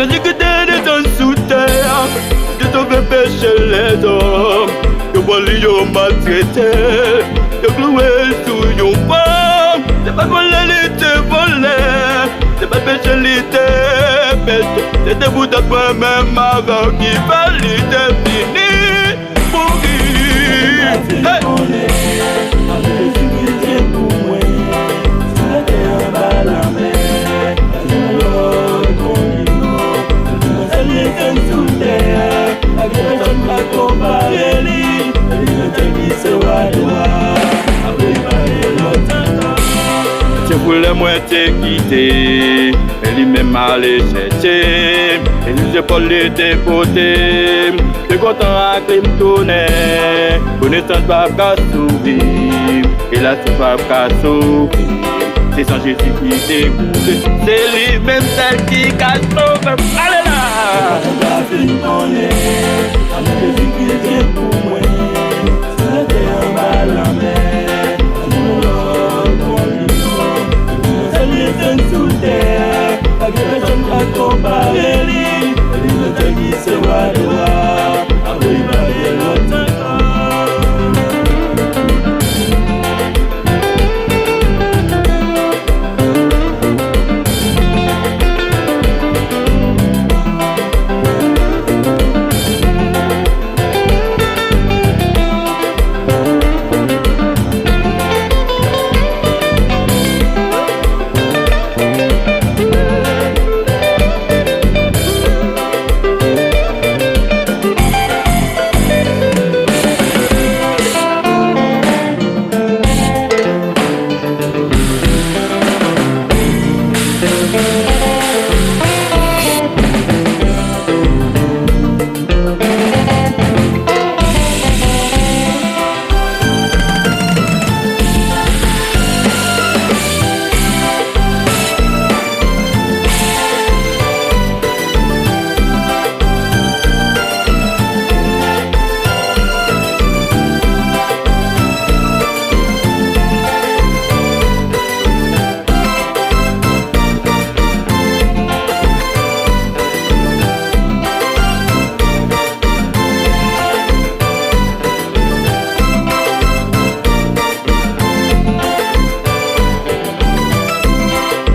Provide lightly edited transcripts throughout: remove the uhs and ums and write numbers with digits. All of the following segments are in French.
Jésus qui te descend sous terre, de ton fait pécher les hommes. Que bon lui ont maltraité, que cloué sous yon pomme. C'est pas voler, l'été volé, c'est pas péché, l'été péché. C'était vous d'être moi-même avant qui fallait te finir, mourir. Hey! Je voulais moi te quitter, et lui-même aller chercher, et nous épaules dépoter, de content à crime tourner, connaissant pas qu'à sourire, et là c'est pas qu'à sourire, c'est sans Jésus qui t'écoute, c'est lui-même celle qui casse sauvé. Allez là!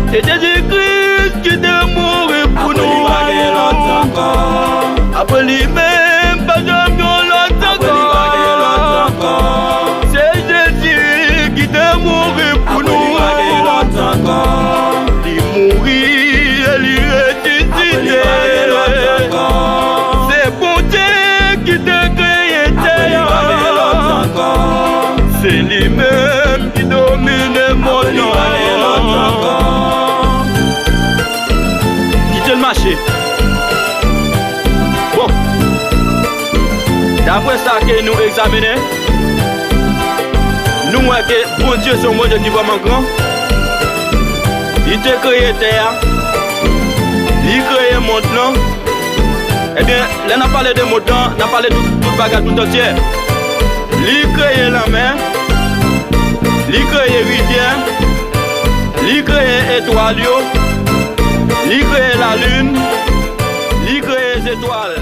C'est Jésus-Christ qui est mort pour nous. Après lui-même, pas jamais l'autre encore. C'est Jésus qui est mort pour nous. Il mourit et il ressuscité. C'est bon Dieu qui t'a créé terre. C'est lui-même qui domine mon nom. Marché. Bon, d'après ça que nous examinons, nous voyons que bon Dieu c'est un Dieu qui est vraiment grand. Il t'a créé terre, il a créé le monde. Eh bien, là on a parlé de monde, on a parlé de tout bagage tout entier. Il a créé la mer, il a créé rivière, il a créé étoile. Il crée la lune, il crée les étoiles.